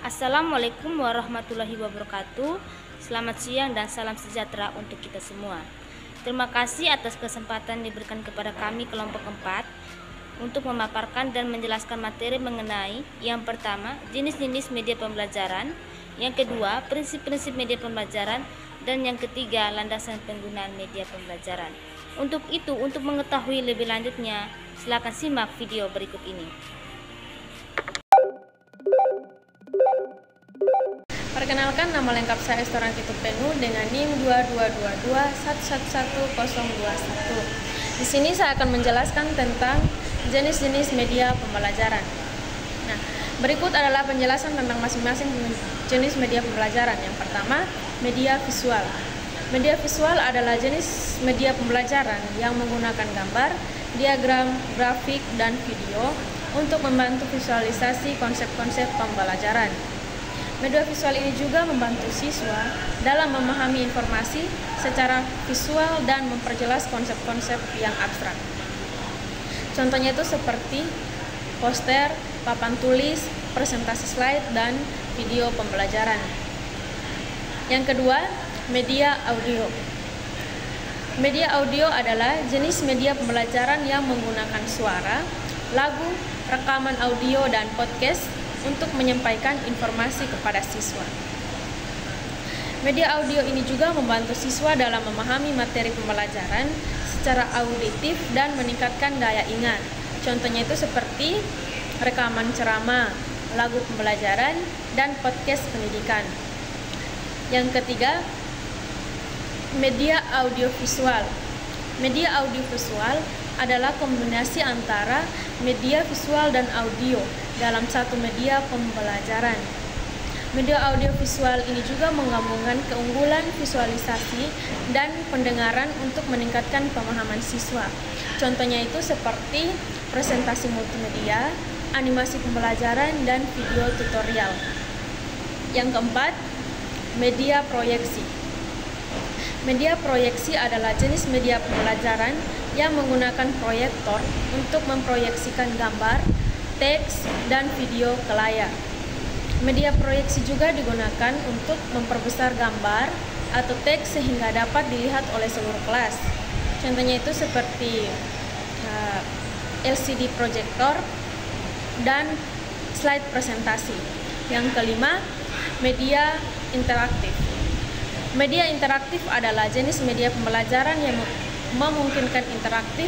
Assalamualaikum warahmatullahi wabarakatuh. Selamat siang dan salam sejahtera untuk kita semua. Terima kasih atas kesempatan diberikan kepada kami kelompok 4 untuk memaparkan dan menjelaskan materi mengenai yang pertama, jenis-jenis media pembelajaran, yang kedua, prinsip-prinsip media pembelajaran, dan yang ketiga, landasan penggunaan media pembelajaran. Untuk mengetahui lebih lanjutnya, silakan simak video berikut ini. Perkenalkan, nama lengkap saya Estoran Kitupenu dengan NIM 2222111021. Di sini saya akan menjelaskan tentang jenis-jenis media pembelajaran. Nah, berikut adalah penjelasan tentang masing-masing jenis media pembelajaran. Yang pertama, media visual. Media visual adalah jenis media pembelajaran yang menggunakan gambar, diagram, grafik, dan video untuk membantu visualisasi konsep-konsep pembelajaran. Media visual ini juga membantu siswa dalam memahami informasi secara visual dan memperjelas konsep-konsep yang abstrak. Contohnya itu seperti poster, papan tulis, presentasi slide, dan video pembelajaran. Yang kedua, media audio. Media audio adalah jenis media pembelajaran yang menggunakan suara, lagu, rekaman audio, dan podcast untuk menyampaikan informasi kepada siswa. Media audio ini juga membantu siswa dalam memahami materi pembelajaran secara auditif dan meningkatkan daya ingat. Contohnya itu seperti rekaman ceramah, lagu pembelajaran, dan podcast pendidikan. Yang ketiga, media audiovisual. Media audiovisual adalah kombinasi antara media visual dan audio dalam satu media pembelajaran. Media audiovisual ini juga menggabungkan keunggulan visualisasi dan pendengaran untuk meningkatkan pemahaman siswa. Contohnya itu seperti presentasi multimedia, animasi pembelajaran, dan video tutorial. Yang keempat, media proyeksi. Media proyeksi adalah jenis media pembelajaran yang menggunakan proyektor untuk memproyeksikan gambar, teks, dan video ke layar. Media proyeksi juga digunakan untuk memperbesar gambar atau teks sehingga dapat dilihat oleh seluruh kelas. Contohnya itu seperti LCD proyektor dan slide presentasi. Yang kelima, media interaktif. Media interaktif adalah jenis media pembelajaran yang memungkinkan aktif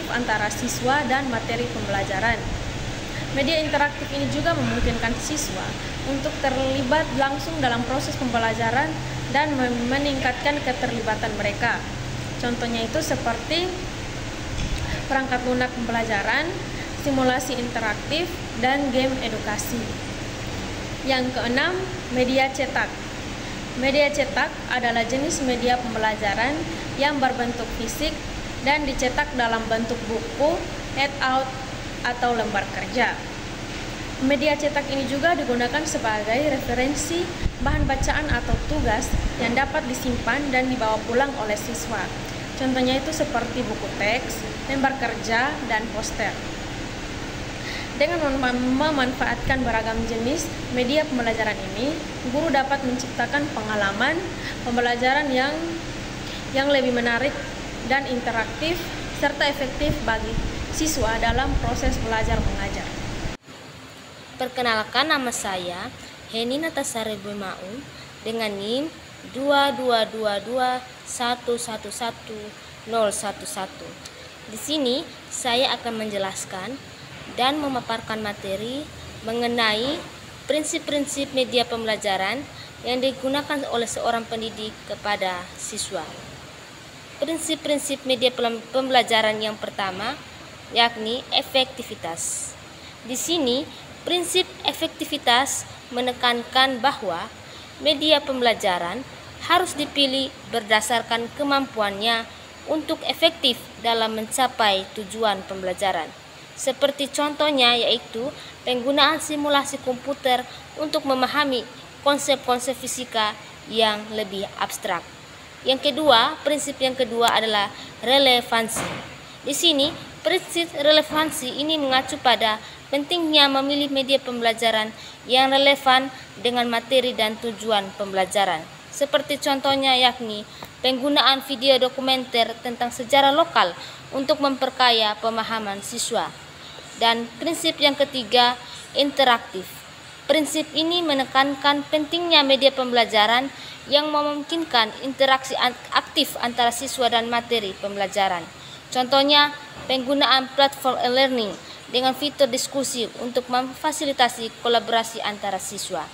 antara siswa dan materi pembelajaran. Media interaktif ini juga memungkinkan siswa untuk terlibat langsung dalam proses pembelajaran dan meningkatkan keterlibatan mereka. Contohnya itu seperti perangkat lunak pembelajaran, simulasi interaktif, dan game edukasi. Yang keenam, media cetak. Media cetak adalah jenis media pembelajaran yang berbentuk fisik dan dicetak dalam bentuk buku, handout, atau lembar kerja. Media cetak ini juga digunakan sebagai referensi bahan bacaan atau tugas yang dapat disimpan dan dibawa pulang oleh siswa. Contohnya itu seperti buku teks, lembar kerja, dan poster. Dengan memanfaatkan beragam jenis media pembelajaran ini, guru dapat menciptakan pengalaman pembelajaran yang lebih menarik dan interaktif serta efektif bagi siswa dalam proses belajar mengajar. Perkenalkan, nama saya Heni Natasari Bumaun dengan NIM 2222111011. Di sini saya akan menjelaskan dan memaparkan materi mengenai prinsip-prinsip media pembelajaran yang digunakan oleh seorang pendidik kepada siswa. Prinsip-prinsip media pembelajaran yang pertama yakni efektivitas. Di sini prinsip efektivitas menekankan bahwa media pembelajaran harus dipilih berdasarkan kemampuannya untuk efektif dalam mencapai tujuan pembelajaran. Seperti contohnya yaitu penggunaan simulasi komputer untuk memahami konsep-konsep fisika yang lebih abstrak. Prinsip yang kedua adalah relevansi. Di sini prinsip relevansi ini mengacu pada pentingnya memilih media pembelajaran yang relevan dengan materi dan tujuan pembelajaran. Seperti contohnya yakni penggunaan video dokumenter tentang sejarah lokal untuk memperkaya pemahaman siswa. Dan prinsip yang ketiga, interaktif. Prinsip ini menekankan pentingnya media pembelajaran yang memungkinkan interaksi aktif antara siswa dan materi pembelajaran. Contohnya, penggunaan platform e-learning dengan fitur diskusi untuk memfasilitasi kolaborasi antara siswa.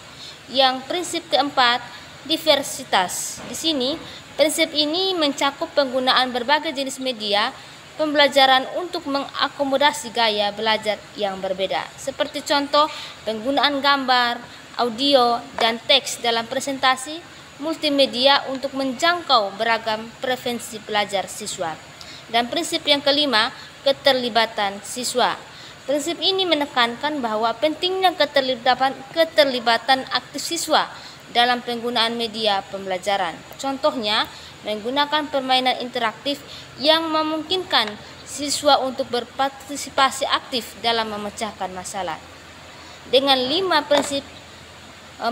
Yang prinsip keempat, diversitas. Di sini, prinsip ini mencakup penggunaan berbagai jenis media pembelajaran untuk mengakomodasi gaya belajar yang berbeda. Seperti contoh, penggunaan gambar, audio, dan teks dalam presentasi multimedia untuk menjangkau beragam preferensi belajar siswa. Dan prinsip yang kelima, keterlibatan siswa. Prinsip ini menekankan bahwa pentingnya keterlibatan aktif siswa dalam penggunaan media pembelajaran. Contohnya, menggunakan permainan interaktif yang memungkinkan siswa untuk berpartisipasi aktif dalam memecahkan masalah. Dengan 5 prinsip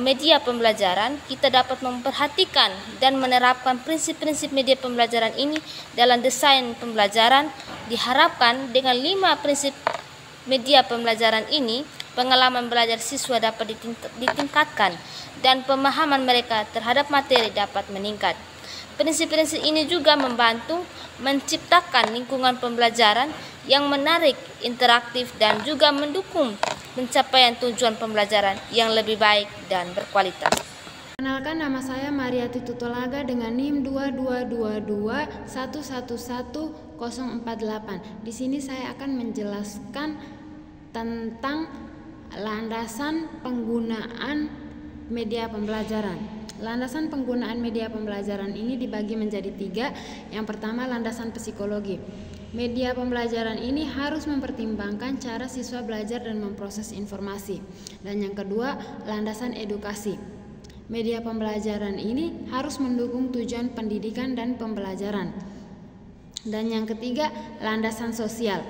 media pembelajaran, kita dapat memperhatikan dan menerapkan prinsip-prinsip media pembelajaran ini dalam desain pembelajaran. Diharapkan dengan 5 prinsip media pembelajaran ini, pengalaman belajar siswa dapat ditingkatkan dan pemahaman mereka terhadap materi dapat meningkat. Prinsip-prinsip ini juga membantu menciptakan lingkungan pembelajaran yang menarik, interaktif, dan juga mendukung pencapaian tujuan pembelajaran yang lebih baik dan berkualitas. Kenalkan, nama saya Mariati Tutolaga dengan NIM 2222111048. Di sini saya akan menjelaskan tentang landasan penggunaan media pembelajaran. Landasan penggunaan media pembelajaran ini dibagi menjadi 3. Yang pertama, landasan psikologi. Media pembelajaran ini harus mempertimbangkan cara siswa belajar dan memproses informasi. Dan yang kedua, landasan edukasi. Media pembelajaran ini harus mendukung tujuan pendidikan dan pembelajaran. Dan yang ketiga, landasan sosial.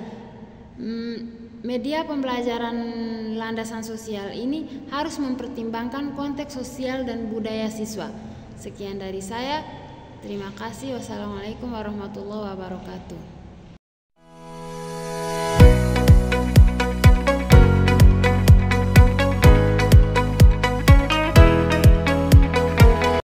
Media pembelajaran landasan sosial ini harus mempertimbangkan konteks sosial dan budaya siswa. Sekian dari saya. Terima kasih. Wassalamualaikum warahmatullahi wabarakatuh.